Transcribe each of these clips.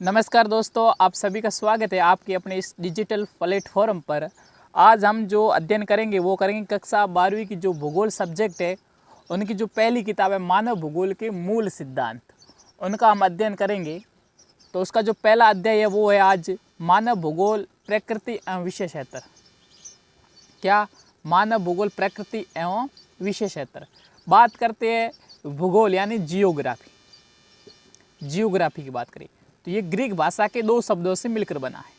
नमस्कार दोस्तों, आप सभी का स्वागत है आपके अपने इस डिजिटल प्लेटफॉर्म पर। आज हम जो अध्ययन करेंगे वो करेंगे कक्षा 12वीं की जो भूगोल सब्जेक्ट है उनकी जो पहली किताब है मानव भूगोल के मूल सिद्धांत, उनका हम अध्ययन करेंगे। तो उसका जो पहला अध्याय है वो है आज मानव भूगोल प्रकृति एवं विशेषतर। क्या? मानव भूगोल प्रकृति एवं विशेषतर। बात करते हैं भूगोल यानी जियोग्राफी की बात करें तो ये ग्रीक भाषा के दो शब्दों से मिलकर बना है।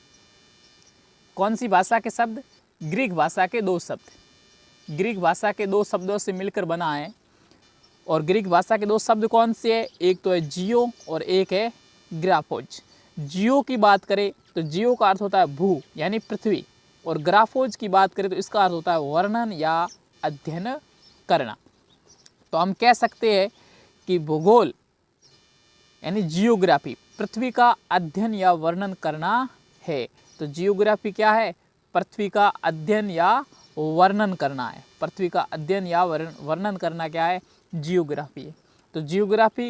कौन सी भाषा के शब्द? ग्रीक भाषा के दो शब्द। ग्रीक भाषा के दो शब्दों से मिलकर बना है। और ग्रीक भाषा के दो शब्द कौन से हैं? एक तो है जियो और एक है ग्राफोज। जियो की बात करें तो जियो का अर्थ होता है भू यानी पृथ्वी, और ग्राफोज की बात करें तो इसका अर्थ होता है वर्णन या अध्ययन करना। तो हम कह सकते हैं कि भूगोल यानी जियोग्राफी पृथ्वी का अध्ययन या वर्णन करना है। तो जियोग्राफी क्या है? पृथ्वी का अध्ययन या वर्णन करना है। पृथ्वी का अध्ययन या वर्णन करना क्या है? जियोग्राफी है। तो जियोग्राफी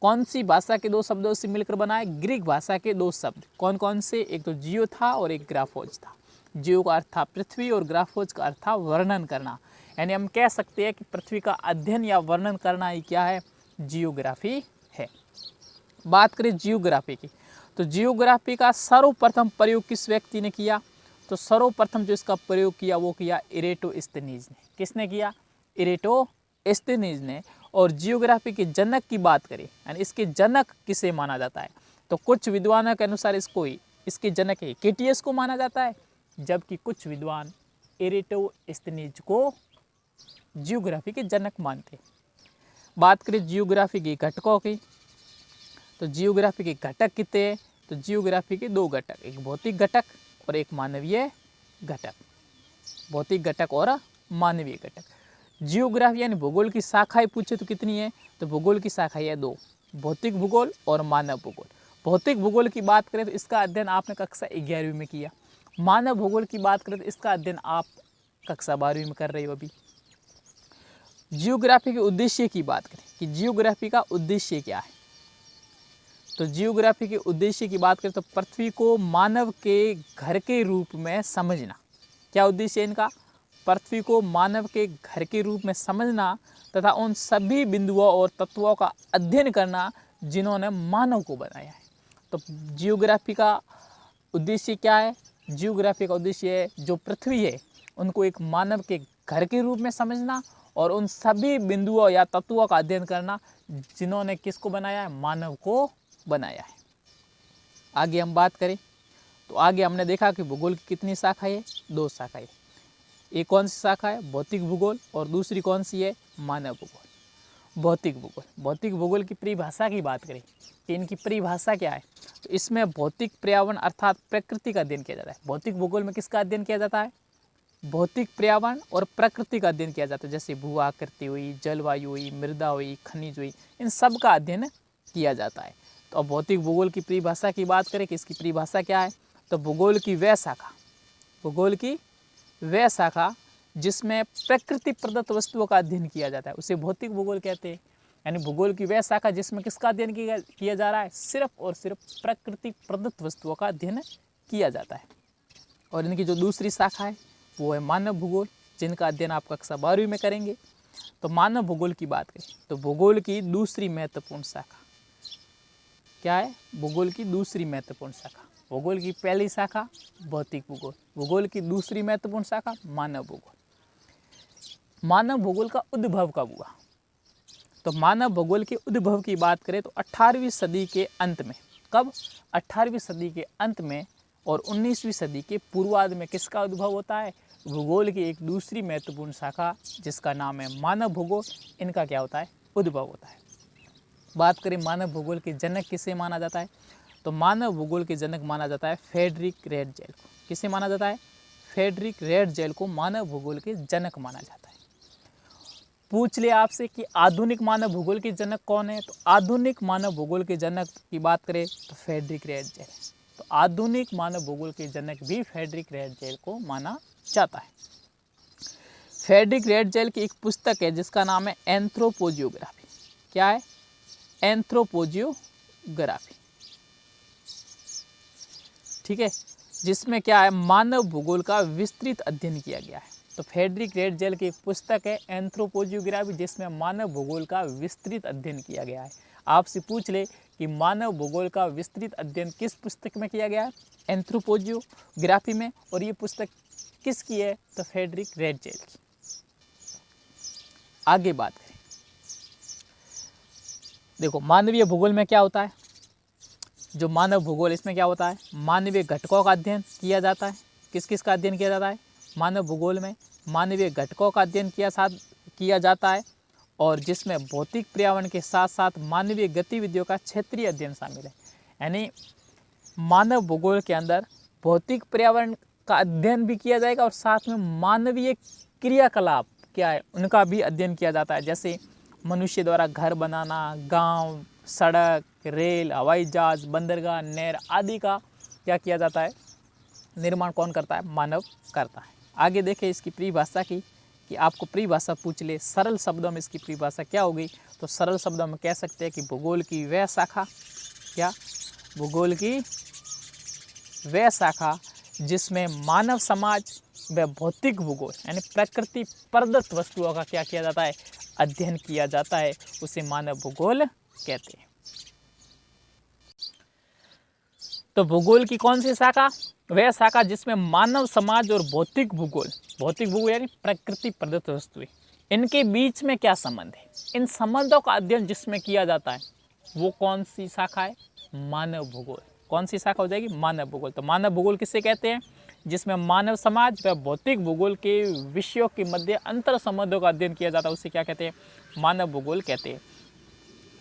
कौन सी भाषा के दो शब्दों से मिलकर बना है? ग्रीक भाषा के दो शब्द। कौन कौन से? एक तो जियो था और एक ग्राफोज था। जियो का अर्थ था पृथ्वी और ग्राफोज का अर्थ था वर्णन करना। यानी हम कह सकते हैं कि पृथ्वी का अध्ययन या वर्णन करना ही क्या है? जियोग्राफी है। बात करें जियोग्राफी की तो जियोग्राफी का सर्वप्रथम प्रयोग किस व्यक्ति ने किया? तो सर्वप्रथम जो इसका प्रयोग किया वो किया इरेटोस्थेनीज ने। किसने किया? इरेटोस्थेनीज ने। और जियोग्राफी के जनक की बात करें यानी इसके जनक किसे माना जाता है? तो कुछ विद्वानों के अनुसार इसके जनक हिकेटियस को माना जाता है, जबकि कुछ विद्वान इरेटोस्थेनीज को जियोग्राफी के जनक मानते हैं। बात करें जियोग्राफी के घटकों की तो जियोग्राफी के घटक कितने हैं? तो जियोग्राफी के दो घटक, एक भौतिक घटक और एक मानवीय घटक। भौतिक घटक और मानवीय घटक। जियोग्राफी यानी भूगोल की शाखाएं पूछे तो कितनी है? तो भूगोल की शाखाएं है दो, भौतिक भूगोल और मानव भूगोल। भौतिक भूगोल की बात करें तो इसका अध्ययन आपने कक्षा 11वीं में किया। मानव भूगोल की बात करें तो इसका अध्ययन आप कक्षा 12वीं में कर रहे हो अभी। जियोग्राफी के उद्देश्य की बात करें कि जियोग्राफी का उद्देश्य क्या है? तो जियोग्राफी के उद्देश्य की बात करें तो पृथ्वी को मानव के घर के रूप में समझना। क्या उद्देश्य है इनका? पृथ्वी को मानव के घर के रूप में समझना तथा उन सभी बिंदुओं और तत्वों का अध्ययन करना जिन्होंने मानव को बनाया है। तो जियोग्राफी का उद्देश्य क्या है? जियोग्राफी का उद्देश्य है जो पृथ्वी है उनको एक मानव के घर के रूप में समझना और उन सभी बिंदुओं या तत्वों का अध्ययन करना जिन्होंने किसको बनाया है? मानव को बनाया है। आगे हम बात करें तो आगे हमने देखा कि भूगोल की कितनी शाखाएं है? दो शाखाएं। एक कौन सी शाखा है? भौतिक भूगोल। और दूसरी कौन सी है? मानव भूगोल। भौतिक भूगोल। भौतिक भूगोल की परिभाषा की बात करें कि इनकी परिभाषा क्या है? तो इसमें भौतिक पर्यावरण अर्थात प्रकृति का अध्ययन किया जाता है। भौतिक भूगोल में किसका अध्ययन किया जाता है? भौतिक पर्यावरण और प्रकृति का अध्ययन किया जाता है, जैसे भू आकृति हुई, जलवायु हुई, मृदा हुई, खनिज हुई, इन सब का अध्ययन किया जाता है। तो अब भौतिक भूगोल की परिभाषा की बात करें कि इसकी परिभाषा क्या है? तो भूगोल की वह शाखा जिसमें प्रकृति प्रदत्त वस्तुओं का अध्ययन किया जाता है उसे भौतिक भूगोल कहते हैं। यानी भूगोल की वह शाखा जिसमें किसका अध्ययन किया जा रहा है? सिर्फ और सिर्फ प्रकृति प्रदत्त वस्तुओं का अध्ययन किया जाता है। और इनकी जो दूसरी शाखा है वो है मानव भूगोल, जिनका अध्ययन आप कक्षा 12वीं में करेंगे। तो मानव भूगोल की बात करें तो भूगोल की दूसरी महत्वपूर्ण शाखा क्या है? भूगोल की दूसरी महत्वपूर्ण शाखा। भूगोल की पहली शाखा भौतिक भूगोल, भूगोल की दूसरी महत्वपूर्ण शाखा मानव भूगोल। मानव भूगोल का उद्भव कब हुआ? तो मानव भूगोल के उद्भव की बात करें तो 18वीं सदी के अंत में। कब? 18वीं सदी के अंत में। और 19वीं सदी के पूर्वार्ध में किसका उद्भव होता है? भूगोल की एक दूसरी महत्वपूर्ण शाखा जिसका नाम है मानव भूगोल, इनका क्या होता है? उद्भव होता है। बात करें मानव भूगोल के जनक किसे माना जाता है? तो मानव भूगोल के जनक माना जाता है फ्रेडरिक रेडजेल को। किसे माना जाता है? फ्रेडरिक रेडजेल को मानव भूगोल के जनक माना जाता है। पूछ ले आपसे कि आधुनिक मानव भूगोल के जनक कौन है? तो आधुनिक मानव भूगोल के जनक की बात करें तो फ्रेडरिक रेडजेल। तो आधुनिक मानव भूगोल के जनक भी फ्रेडरिक रेडजेल को माना जाता है। फ्रेडरिक रेडजेल की एक पुस्तक है जिसका नाम है एंथ्रोपोजियोग्राफी। क्या है? एंथ्रोपोजियोग्राफी। ठीक है, जिसमें क्या है, मानव भूगोल का विस्तृत अध्ययन किया गया है। तो फ्रेडरिक रेटजेल की एक पुस्तक है एंथ्रोपोजियोग्राफी, जिसमें मानव भूगोल का विस्तृत अध्ययन किया गया है। आपसे पूछ ले कि मानव भूगोल का विस्तृत अध्ययन किस पुस्तक में किया गया है, एंथ्रोपोजियोग्राफी में, और ये पुस्तक किसकी है, तो फ्रेडरिक रेटजेल की। आगे बात करें, देखो मानवीय भूगोल में क्या होता है, जो मानव भूगोल, इसमें क्या होता है, मानवीय घटकों का अध्ययन किया जाता है। किस किस का अध्ययन किया जाता है, मानव भूगोल में मानवीय घटकों का अध्ययन किया जाता है, और जिसमें भौतिक पर्यावरण के साथ साथ मानवीय गतिविधियों का क्षेत्रीय अध्ययन शामिल है। यानी मानव भूगोल के अंदर भौतिक पर्यावरण का अध्ययन भी किया जाएगा और साथ में मानवीय क्रियाकलाप क्या है, उनका भी अध्ययन किया जाता है। जैसे मनुष्य द्वारा घर बनाना, गांव, सड़क, रेल, हवाई जहाज, बंदरगाह, नहर आदि का क्या किया जाता है, निर्माण कौन करता है, मानव करता है। आगे देखें इसकी परिभाषा की, कि आपको परिभाषा पूछ ले सरल शब्दों में इसकी परिभाषा क्या होगी, तो सरल शब्दों में कह सकते हैं कि भूगोल की वह शाखा, क्या, भूगोल की वह शाखा जिसमें मानव समाज व भौतिक भूगोल यानी प्रकृति प्रदत्त वस्तुओं का क्या किया जाता है, अध्ययन किया जाता है, उसे मानव भूगोल कहते हैं। तो भूगोल की कौन सी शाखा, वह शाखा जिसमें मानव समाज और भौतिक भूगोल यानी प्रकृति प्रदत्त वस्तुएं, इनके बीच में क्या संबंध है, इन संबंधों का अध्ययन जिसमें किया जाता है, वो कौन सी शाखा है, मानव भूगोल। कौन सी शाखा हो जाएगी, मानव भूगोल। तो मानव भूगोल किसे कहते हैं, जिसमें मानव समाज व भौतिक भूगोल के विषयों के मध्य अंतर संबंधों का अध्ययन किया जाता है, उसे क्या कहते हैं, मानव भूगोल कहते हैं।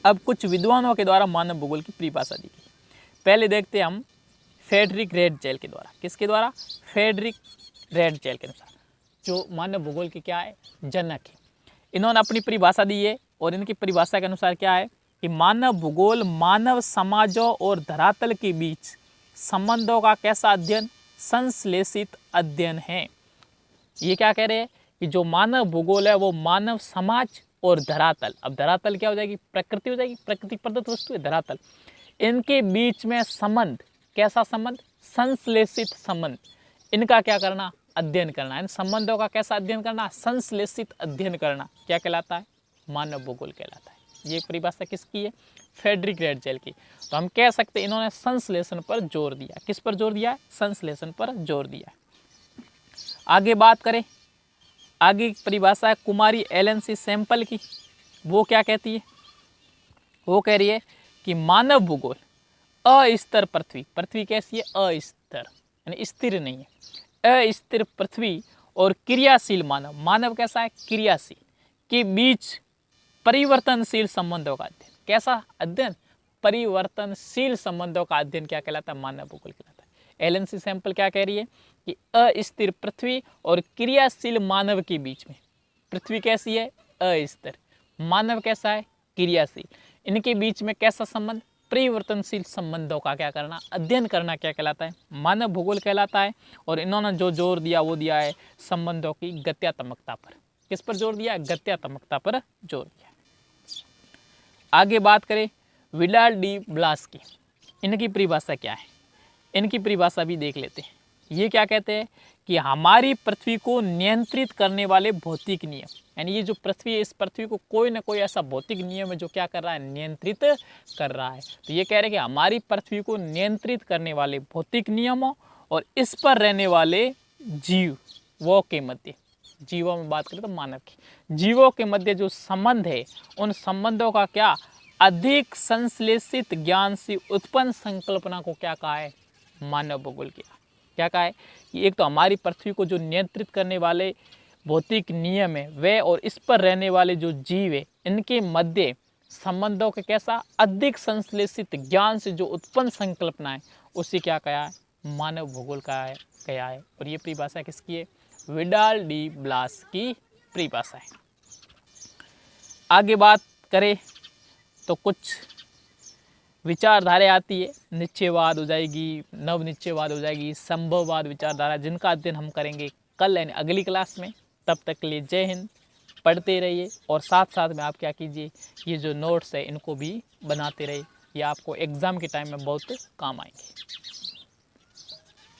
अब कुछ विद्वानों के द्वारा मानव भूगोल की परिभाषा दी गई। पहले देखते हैं हम फ्रेडरिक रेटजेल के द्वारा। किसके द्वारा, फ्रेडरिक रेटजेल के अनुसार, जो मानव भूगोल के क्या है, जनक है। इन्होंने अपनी परिभाषा दी है, और इनकी परिभाषा के अनुसार क्या है कि मानव भूगोल मानव समाजों और धरातल के बीच संबंधों का कैसा अध्ययन, संश्लेषित अध्ययन है। ये क्या कह रहे हैं कि जो मानव भूगोल है वो मानव समाज और धरातल, अब धरातल क्या हो जाएगी, प्रकृति हो जाएगी, प्रकृति प्रदत्त वस्तु है धरातल, इनके बीच में संबंध, कैसा संबंध, संश्लेषित संबंध, इनका क्या करना, अध्ययन करना। इन संबंधों का कैसा अध्ययन करना, संश्लेषित अध्ययन करना, क्या कहलाता है, मानव भूगोल कहलाता है। ये परिभाषा किसकी है, फ्रेडरिक रेटजेल की। तो हम कह सकते हैं इन्होंने संश्लेषण पर जोर दिया। किस पर जोर दिया है, संश्लेषण पर जोर दिया। आगे बात करें, आगे परिभाषा है कुमारी एलन सी सैंपल की। वो क्या कहती है, वो कह रही है कि मानव भूगोल अस्थिर पृथ्वी, पृथ्वी कैसी है, अस्थिर यानी स्थिर नहीं है, अस्थिर पृथ्वी और क्रियाशील मानव, मानव कैसा है, क्रियाशील, के बीच परिवर्तनशील संबंधों का अध्ययन। कैसा अध्ययन, परिवर्तनशील संबंधों का अध्ययन क्या कहलाता है, मानव भूगोल कहलाता है। एलन सी सैंपल क्या कह रही है कि अस्थिर पृथ्वी और क्रियाशील मानव के बीच में, पृथ्वी कैसी है, अस्थिर, मानव कैसा है, क्रियाशील, इनके बीच में कैसा संबंध, परिवर्तनशील संबंधों का क्या करना, अध्ययन करना, क्या कहलाता है, मानव भूगोल कहलाता है। और इन्होंने जो जोर दिया वो दिया है संबंधों की गत्यात्मकता पर। किस पर जोर दिया, गत्यात्मकता पर जोर दिया। आगे बात करें विडाल डी ब्लास की, इनकी परिभाषा क्या है, इनकी परिभाषा भी देख लेते हैं। ये क्या कहते हैं कि हमारी पृथ्वी को नियंत्रित करने वाले भौतिक नियम, यानी ये जो पृथ्वी है, इस पृथ्वी को कोई ना कोई ऐसा भौतिक नियम है जो क्या कर रहा है, नियंत्रित कर रहा है। तो ये कह रहे हैं कि हमारी पृथ्वी को नियंत्रित करने वाले भौतिक नियमों और इस पर रहने वाले जीवों के मध्य, जीवों में बात करें तो मानव की, जीवों के मध्य जो संबंध है, उन संबंधों का क्या, अधिक संश्लेषित ज्ञान से उत्पन्न संकल्पना को क्या कहा है, मानव भूगोल किया। क्या कहा है कि एक तो हमारी पृथ्वी को जो नियंत्रित करने वाले भौतिक नियम है वे, और इस पर रहने वाले जो जीव है, इनके मध्य संबंधों के कैसा, अधिक संश्लेषित ज्ञान से जो उत्पन्न संकल्पना है, उसे क्या कहा है, मानव भूगोल का कहा है। और ये परिभाषा किसकी है, विडाल डी ब्लास की परिभाषा है। आगे बात करें तो कुछ विचारधारा आती है, निश्चयवाद हो जाएगी, नव निश्चयवाद हो जाएगी, संभववाद विचारधारा, जिनका अध्ययन हम करेंगे कल यानी अगली क्लास में। तब तक के लिए जय हिंद, पढ़ते रहिए और साथ साथ में आप क्या कीजिए, ये जो नोट्स है इनको भी बनाते रहिए, ये आपको एग्ज़ाम के टाइम में बहुत काम आएंगे।